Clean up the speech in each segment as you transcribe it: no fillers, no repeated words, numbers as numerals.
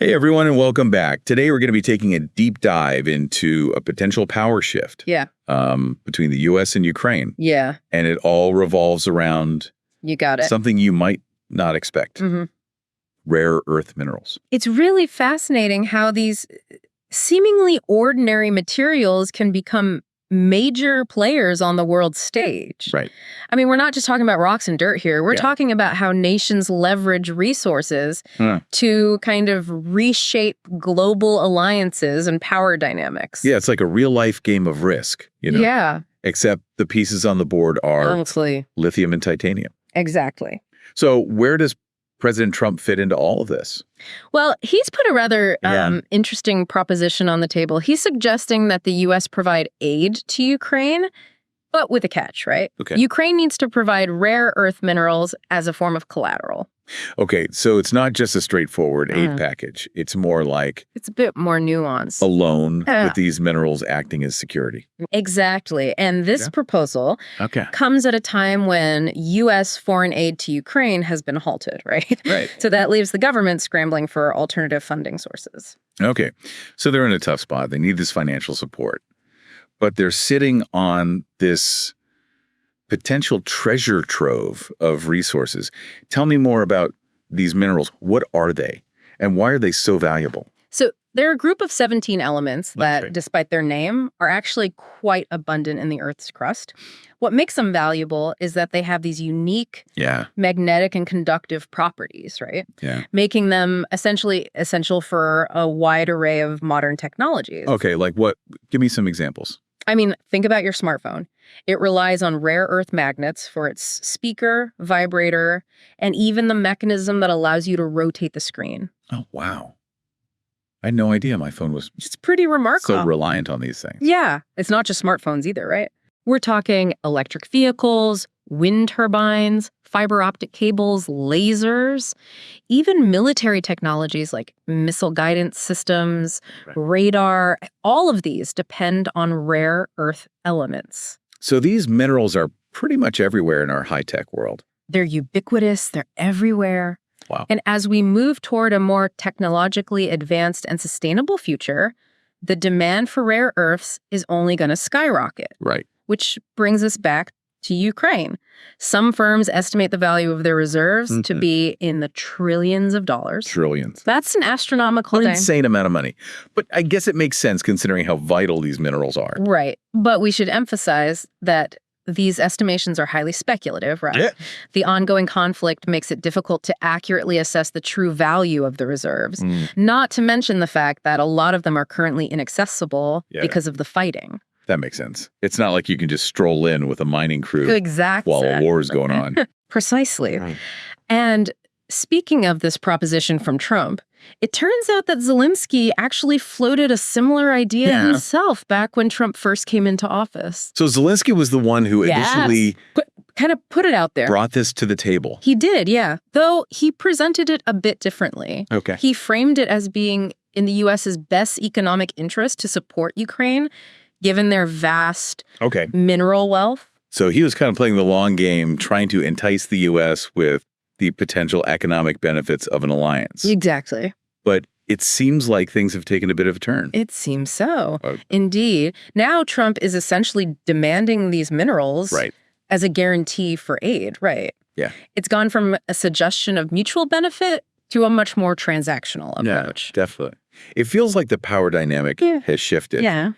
Hey, everyone, and welcome back. Today, we're going to be taking a deep dive into a potential power shift between the U.S. and Ukraine. Yeah. And it all revolves around You got it. something you might not expect. Rare earth minerals. It's really fascinating how these seemingly ordinary materials can become major players on the world stage. Right. I mean, we're not just talking about rocks and dirt here. We're talking about how nations leverage resources to kind of reshape global alliances and power dynamics. Yeah, it's like a real-life game of Risk, you know? Yeah. Except the pieces on the board are Honestly. lithium and titanium. Exactly. So where does President Trump fit into all of this? Well, he's put a rather interesting proposition on the table. He's suggesting that the U.S. provide aid to Ukraine, but with a catch, right? Okay. Ukraine needs to provide rare earth minerals as a form of collateral. Okay, so it's not just a straightforward aid package. It's more like It's a bit more nuanced. a loan with these minerals acting as security. Exactly. And this proposal comes at a time when U.S. foreign aid to Ukraine has been halted, right? Right. So that leaves the government scrambling for alternative funding sources. Okay, so they're in a tough spot. They need this financial support. But they're sitting on this potential treasure trove of resources. Tell me more about these minerals. What are they? And why are they so valuable? So they're a group of 17 elements that, despite their name, are actually quite abundant in the Earth's crust. What makes them valuable is that they have these unique magnetic and conductive properties, right? Yeah. Making them essentially essential for a wide array of modern technologies. Okay, like what? Give me some examples. I mean, think about your smartphone. It relies on rare earth magnets for its speaker, vibrator, and even the mechanism that allows you to rotate the screen. Oh, wow. I had no idea my phone was It's pretty remarkable. so reliant on these things. Yeah. It's not just smartphones either, right? We're talking electric vehicles, wind turbines, fiber optic cables, lasers, even military technologies like missile guidance systems, radar. All of these depend on rare earth elements. So these minerals are pretty much everywhere in our high-tech world. They're ubiquitous. They're everywhere. Wow. And as we move toward a more technologically advanced and sustainable future, the demand for rare earths is only going to skyrocket. Right. Which brings us back to Ukraine. Some firms estimate the value of their reserves to be in the trillions of dollars. Trillions. That's an astronomical An thing. insane amount of money. But I guess it makes sense considering how vital these minerals are. Right. But we should emphasize that these estimations are highly speculative, right? Yeah. The ongoing conflict makes it difficult to accurately assess the true value of the reserves, not to mention the fact that a lot of them are currently inaccessible because of the fighting. That makes sense. It's not like you can just stroll in with a mining crew Exactly. while a war is going on. Precisely. And speaking of this proposition from Trump, it turns out that Zelenskyy actually floated a similar idea himself back when Trump first came into office. So Zelensky was the one who initially kind of put it out there. Brought this to the table. He did, yeah. Though he presented it a bit differently. Okay. He framed it as being in the U.S.'s best economic interest to support Ukraine, given their vast mineral wealth. So he was kind of playing the long game, trying to entice the U.S. with the potential economic benefits of an alliance. Exactly. But it seems like things have taken a bit of a turn. It seems so. Indeed. Now Trump is essentially demanding these minerals as a guarantee for aid, right? Yeah. It's gone from a suggestion of mutual benefit to a much more transactional approach. Yeah, definitely. It feels like the power dynamic has shifted. Yeah.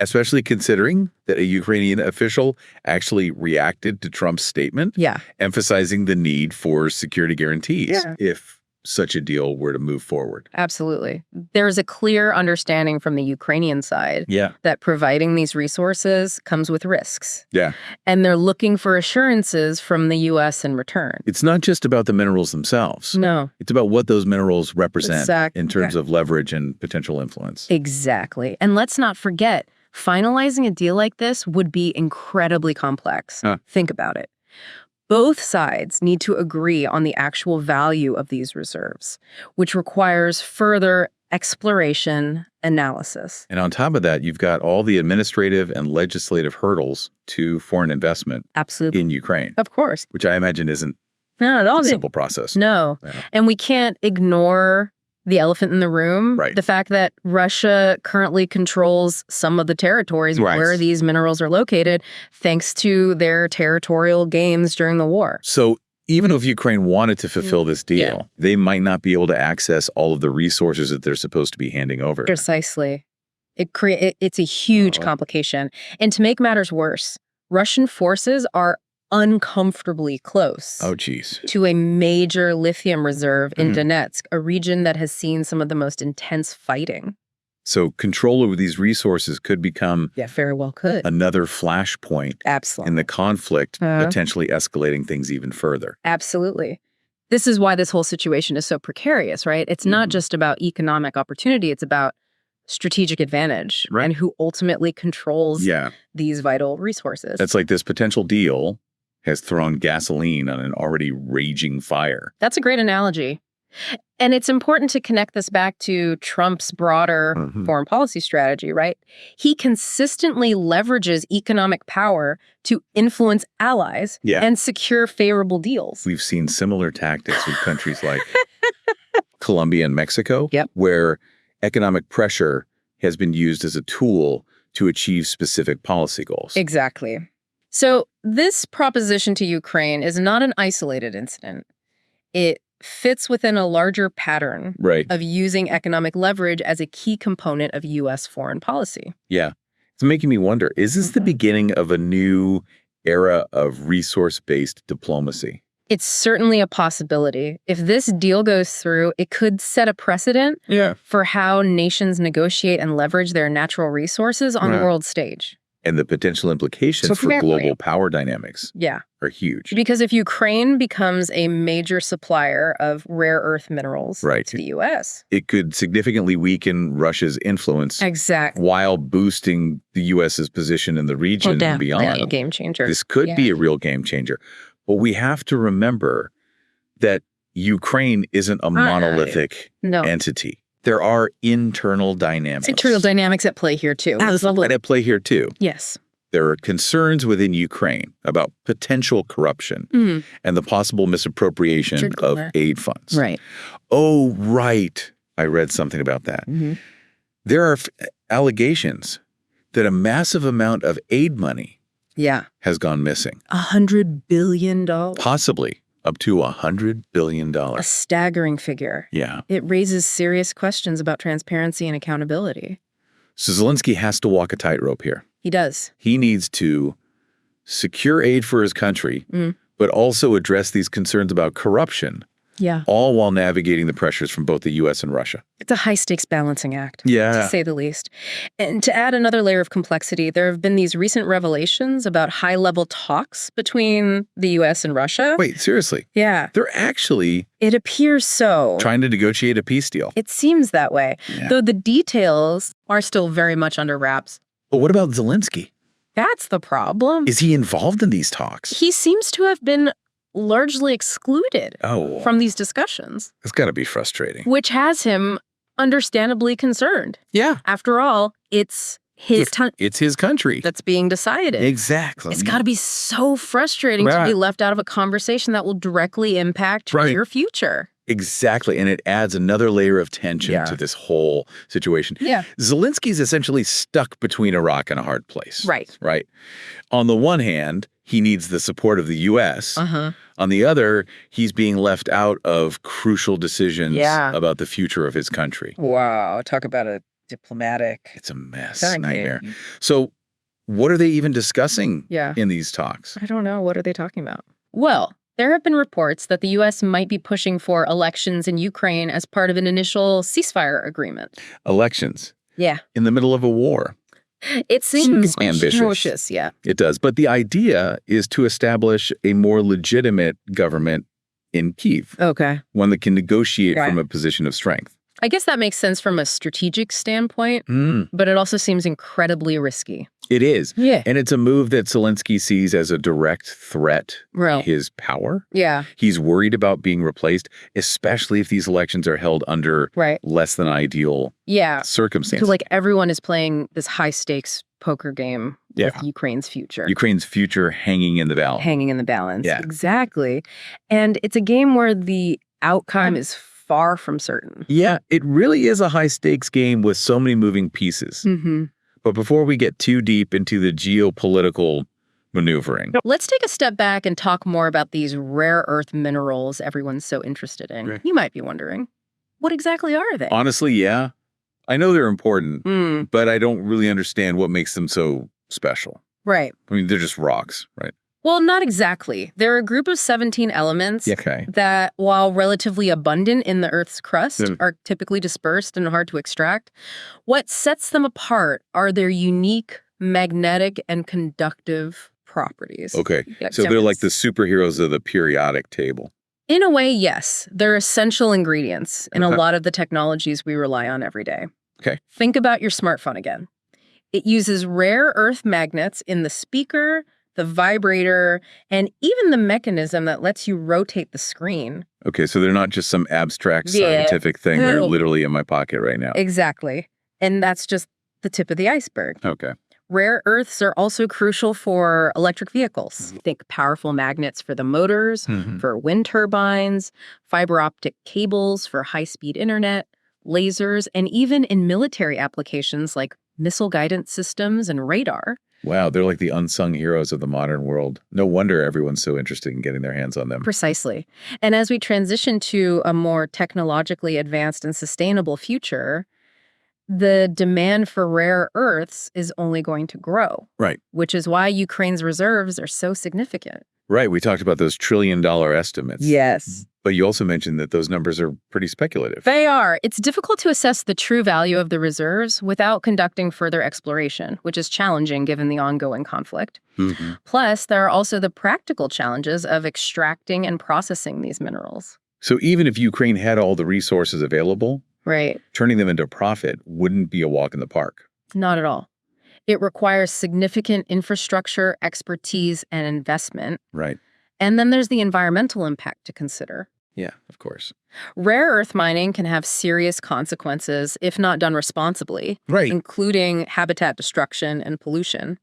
Especially considering that a Ukrainian official actually reacted to Trump's statement, emphasizing the need for security guarantees if such a deal were to move forward. Absolutely. There's a clear understanding from the Ukrainian side that providing these resources comes with risks. Yeah. And they're looking for assurances from the U.S. in return. It's not just about the minerals themselves. No. It's about what those minerals represent in terms of leverage and potential influence. Exactly. And let's not forget, finalizing a deal like this would be incredibly complex. Think about it. Both sides need to agree on the actual value of these reserves, which requires further exploration analysis. And on top of that, you've got all the administrative and legislative hurdles to foreign investment in Ukraine. Of course. Which I imagine isn't not at all a simple process. No. And we can't ignore the elephant in the room, Right. the fact that Russia currently controls some of the territories Right. where these minerals are located, thanks to their territorial gains during the war. So even if Ukraine wanted to fulfill this deal, Yeah. they might not be able to access all of the resources that they're supposed to be handing over. Precisely. It's a huge complication. And to make matters worse, Russian forces are uncomfortably close Oh, geez. to a major lithium reserve in Donetsk, a region that has seen some of the most intense fighting. So control over these resources could become Yeah, very well could. another flashpoint Absolutely. in the conflict, potentially escalating things even further. Absolutely. This is why this whole situation is so precarious, right? It's not just about economic opportunity, it's about strategic advantage Right. and who ultimately controls Yeah. these vital resources. That's like this potential deal has thrown gasoline on an already raging fire. That's a great analogy. And it's important to connect this back to Trump's broader foreign policy strategy, right? He consistently leverages economic power to influence allies and secure favorable deals. We've seen similar tactics with countries like Colombia and Mexico, Yep. where economic pressure has been used as a tool to achieve specific policy goals. Exactly. So this proposition to Ukraine is not an isolated incident. It fits within a larger pattern Right. of using economic leverage as a key component of U.S. foreign policy. Yeah. It's making me wonder, is this the beginning of a new era of resource-based diplomacy? It's certainly a possibility. If this deal goes through, it could set a precedent for how nations negotiate and leverage their natural resources on the world stage. And the potential implications for global power dynamics are huge. Because if Ukraine becomes a major supplier of rare earth minerals to the U.S. It could significantly weaken Russia's influence while boosting the U.S.'s position in the region and beyond. A game changer. This could be a real game changer. But we have to remember that Ukraine isn't a monolithic entity. There are internal dynamics. Internal dynamics at play here, too. And at play here, too. Yes. There are concerns within Ukraine about potential corruption and the possible misappropriation of aid funds. Right. Oh, right. I read something about that. There are allegations that a massive amount of aid money has gone missing. $100 billion. Possibly up to $100 billion. A staggering figure. Yeah. It raises serious questions about transparency and accountability. So Zelensky has to walk a tightrope here. He does. He needs to secure aid for his country, but also address these concerns about corruption. Yeah. All while navigating the pressures from both the U.S. and Russia. It's a high-stakes balancing act, Yeah. to say the least. And to add another layer of complexity, there have been these recent revelations about high-level talks between the U.S. and Russia. Wait, seriously? Yeah. They're actually It appears so. trying to negotiate a peace deal. It seems that way, Yeah. though the details are still very much under wraps. But what about Zelensky? That's the problem. Is he involved in these talks? He seems to have been largely excluded from these discussions, It's got to be frustrating. which has him understandably concerned. Yeah. After all, it's his time It's his country. that's being decided. Exactly. It's got to be so frustrating to be left out of a conversation that will directly impact your future. Exactly. And it adds another layer of tension to this whole situation. Yeah. Zelensky's essentially stuck between a rock and a hard place. Right. Right. On the one hand, he needs the support of the U.S. On the other, he's being left out of crucial decisions about the future of his country. Wow. Talk about a diplomatic. It's a mess. Nightmare. So what are they even discussing in these talks? I don't know. What are they talking about? Well, there have been reports that the U.S. might be pushing for elections in Ukraine as part of an initial ceasefire agreement. Elections. Yeah. In the middle of a war. It seems ambitious. atrocious, It does. But the idea is to establish a more legitimate government in Kyiv. Okay. One that can negotiate from a position of strength. I guess that makes sense from a strategic standpoint, but it also seems incredibly risky. It is. Yeah. And it's a move that Zelensky sees as a direct threat to his power. Yeah. He's worried about being replaced, especially if these elections are held under less than ideal circumstances. So like everyone is playing this high stakes poker game with Ukraine's future. Ukraine's future hanging in the balance. Hanging in the balance. Yeah. Exactly. And it's a game where the outcome is far from certain. Yeah, it really is a high-stakes game with so many moving pieces. But before we get too deep into the geopolitical maneuvering. Let's take a step back and talk more about these rare earth minerals everyone's so interested in. Right. You might be wondering, what exactly are they? Honestly, yeah. I know they're important, but I don't really understand what makes them so special. Right. I mean, they're just rocks, right? Well, not exactly. They're a group of 17 elements that, while relatively abundant in the Earth's crust, are typically dispersed and hard to extract. What sets them apart are their unique magnetic and conductive properties. Okay, so they're like the superheroes of the periodic table. In a way, yes. They're essential ingredients in a lot of the technologies we rely on every day. Okay. Think about your smartphone again. It uses rare earth magnets in the speaker, the vibrator, and even the mechanism that lets you rotate the screen. Okay, so they're not just some abstract scientific thing. They're literally in my pocket right now. Exactly. And that's just the tip of the iceberg. Okay. Rare earths are also crucial for electric vehicles. Think powerful magnets for the motors, for wind turbines, fiber optic cables for high-speed internet, lasers, and even in military applications like missile guidance systems and radar. Wow, they're like the unsung heroes of the modern world. No wonder everyone's so interested in getting their hands on them. Precisely. And as we transition to a more technologically advanced and sustainable future, the demand for rare earths is only going to grow. Right. Which is why Ukraine's reserves are so significant. Right. We talked about those trillion-dollar estimates. Yes. But you also mentioned that those numbers are pretty speculative. They are. It's difficult to assess the true value of the reserves without conducting further exploration, which is challenging given the ongoing conflict. Plus, there are also the practical challenges of extracting and processing these minerals. So even if Ukraine had all the resources available, turning them into profit wouldn't be a walk in the park. Not at all. It requires significant infrastructure, expertise, and investment. Right. And then there's the environmental impact to consider. Yeah, of course. Rare earth mining can have serious consequences if not done responsibly, including habitat destruction and pollution.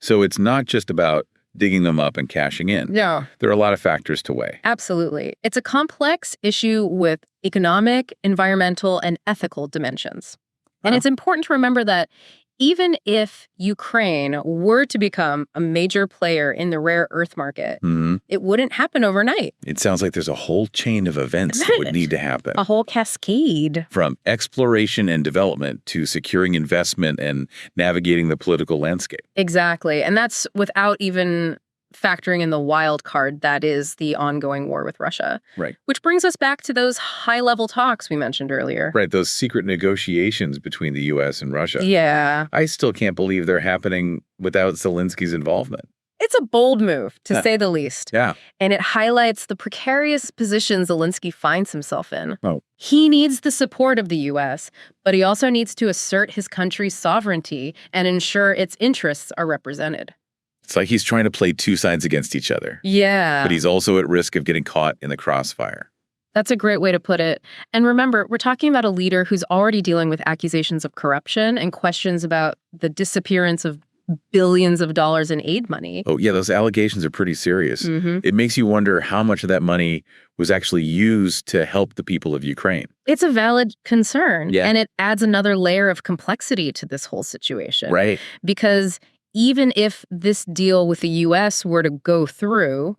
So it's not just about digging them up and cashing in. No. There are a lot of factors to weigh. Absolutely. It's a complex issue with economic, environmental, and ethical dimensions. And it's important to remember that even if Ukraine were to become a major player in the rare earth market, it wouldn't happen overnight. It sounds like there's a whole chain of events that would need to happen. A whole cascade. From exploration and development to securing investment and navigating the political landscape. Exactly. And that's without even factoring in the wild card that is the ongoing war with Russia. Right. Which brings us back to those high-level talks we mentioned earlier. Right, those secret negotiations between the U.S. and Russia. Yeah. I still can't believe they're happening without Zelensky's involvement. It's a bold move, to say the least. Yeah. And it highlights the precarious position Zelensky finds himself in. Oh. He needs the support of the U.S., but he also needs to assert his country's sovereignty and ensure its interests are represented. It's like he's trying to play two sides against each other. Yeah. But he's also at risk of getting caught in the crossfire. That's a great way to put it. And remember, we're talking about a leader who's already dealing with accusations of corruption and questions about the disappearance of billions of dollars in aid money. Oh, yeah, those allegations are pretty serious. It makes you wonder how much of that money was actually used to help the people of Ukraine. It's a valid concern. Yeah. And it adds another layer of complexity to this whole situation. Right. Because even if this deal with the U.S. were to go through,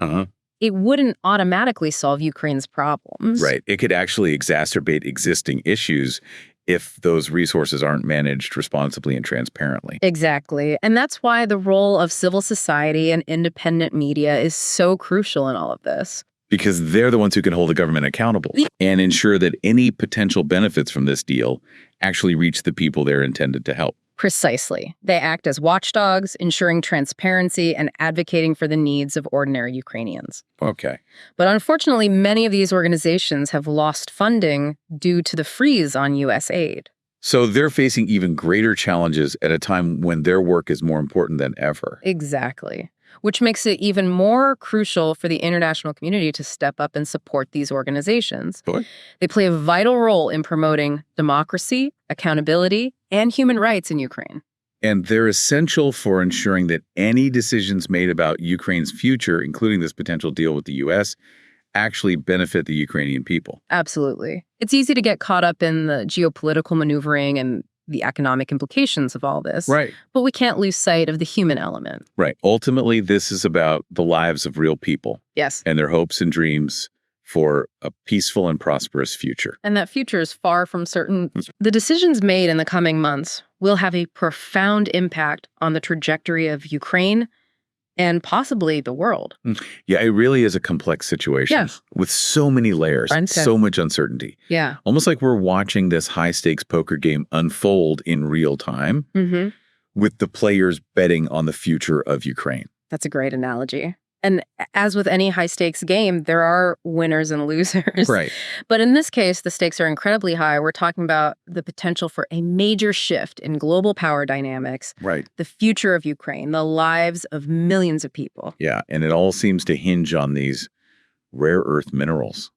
it wouldn't automatically solve Ukraine's problems. Right. It could actually exacerbate existing issues if those resources aren't managed responsibly and transparently. Exactly. And that's why the role of civil society and independent media is so crucial in all of this. Because they're the ones who can hold the government accountable and ensure that any potential benefits from this deal actually reach the people they're intended to help. Precisely. They act as watchdogs, ensuring transparency and advocating for the needs of ordinary Ukrainians. Okay. But unfortunately, many of these organizations have lost funding due to the freeze on U.S. aid. So they're facing even greater challenges at a time when their work is more important than ever. Exactly. Which makes it even more crucial for the international community to step up and support these organizations. Sure. They play a vital role in promoting democracy, accountability, and human rights in Ukraine. And they're essential for ensuring that any decisions made about Ukraine's future, including this potential deal with the U.S., actually benefit the Ukrainian people. Absolutely. It's easy to get caught up in the geopolitical maneuvering and the economic implications of all this. Right. But we can't lose sight of the human element. Right. Ultimately, this is about the lives of real people Yes. and their hopes and dreams for a peaceful and prosperous future. And that future is far from certain. The decisions made in the coming months will have a profound impact on the trajectory of Ukraine and possibly the world. Yeah, it really is a complex situation Yes. with so many layers, Friendship. so much uncertainty. Yeah. Almost like we're watching this high-stakes poker game unfold in real time Mm-hmm. with the players betting on the future of Ukraine. That's a great analogy. And as with any high-stakes game, there are winners and losers. Right. But in this case, the stakes are incredibly high. We're talking about the potential for a major shift in global power dynamics, Right. the future of Ukraine, the lives of millions of people. Yeah, and it all seems to hinge on these rare earth minerals.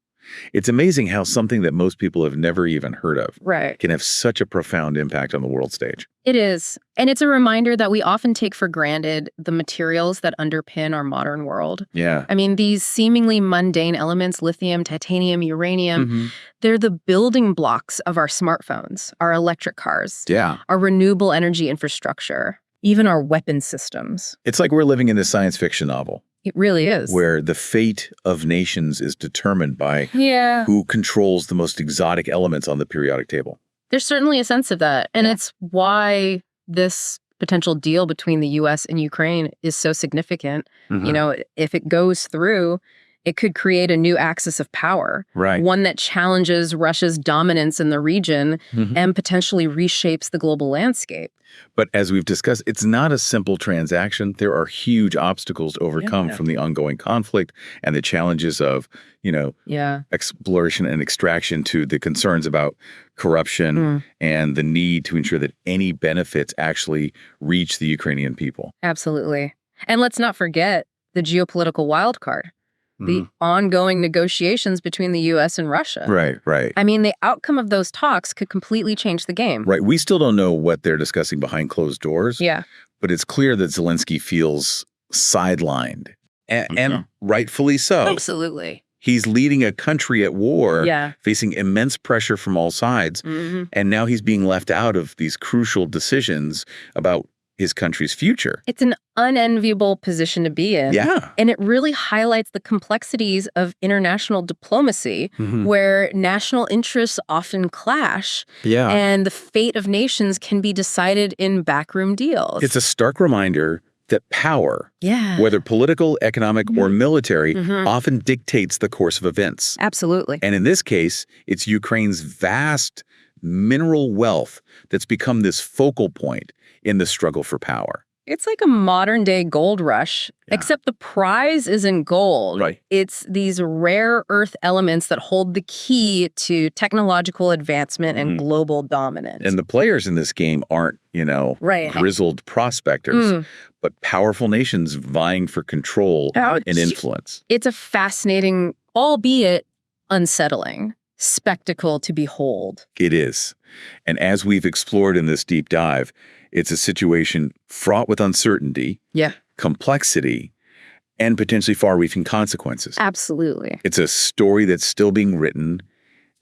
It's amazing how something that most people have never even heard of Right. can have such a profound impact on the world stage. It is. And it's a reminder that we often take for granted the materials that underpin our modern world. Yeah. I mean, these seemingly mundane elements, lithium, titanium, uranium, they're the building blocks of our smartphones, our electric cars, Yeah. our renewable energy infrastructure, even our weapon systems. It's like we're living in a science fiction novel It really is. where the fate of nations is determined by Yeah. who controls the most exotic elements on the periodic table. There's certainly a sense of that. And Yeah. it's why this potential deal between the U.S. and Ukraine is so significant. You know, if it goes through, it could create a new axis of power, Right. one that challenges Russia's dominance in the region Mhm. and potentially reshapes the global landscape. But as we've discussed, it's not a simple transaction. There are huge obstacles to overcome from the ongoing conflict and the challenges of, Yeah. exploration and extraction to the concerns about corruption and the need to ensure that any benefits actually reach the Ukrainian people. Absolutely. And let's not forget the geopolitical wild card, the ongoing negotiations between the U.S. and Russia. Right, right. I mean, the outcome of those talks could completely change the game. Right. We still don't know what they're discussing behind closed doors. Yeah. But it's clear that Zelensky feels sidelined, and rightfully so. Absolutely. He's leading a country at war, Yeah. facing immense pressure from all sides, and now he's being left out of these crucial decisions about his country's future. It's an unenviable position to be in. Yeah. And it really highlights the complexities of international diplomacy, where national interests often clash, Yeah. and the fate of nations can be decided in backroom deals. It's a stark reminder that power, Yeah. whether political, economic, or military, often dictates the course of events. Absolutely. And in this case, it's Ukraine's vast mineral wealth that's become this focal point in the struggle for power. It's like a modern day gold rush, except the prize isn't gold. Right. It's these rare earth elements that hold the key to technological advancement and global dominance. And the players in this game aren't, Right. grizzled prospectors, but powerful nations vying for control and influence. It's a fascinating, albeit unsettling, spectacle to behold. It is. And as we've explored in this deep dive, it's a situation fraught with uncertainty, Yeah. complexity, and potentially far-reaching consequences. Absolutely. It's a story that's still being written,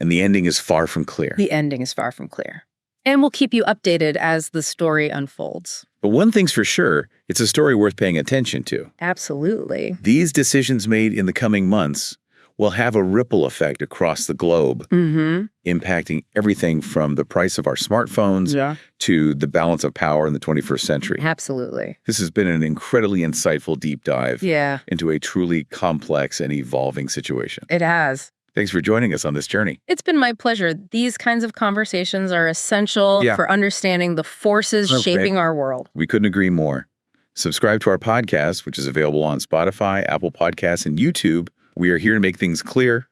and the ending is far from clear. The ending is far from clear. And we'll keep you updated as the story unfolds. But one thing's for sure, it's a story worth paying attention to. Absolutely. These decisions made in the coming months will have a ripple effect across the globe, impacting everything from the price of our smartphones to the balance of power in the 21st century. Absolutely. This has been an incredibly insightful deep dive Yeah, into a truly complex and evolving situation. it has. Thanks for joining us on this journey. It's been my pleasure. These kinds of conversations are essential for understanding the forces shaping our world. We couldn't agree more. Subscribe to our podcast, which is available on Spotify, Apple Podcasts, and YouTube. We are here to make things clear,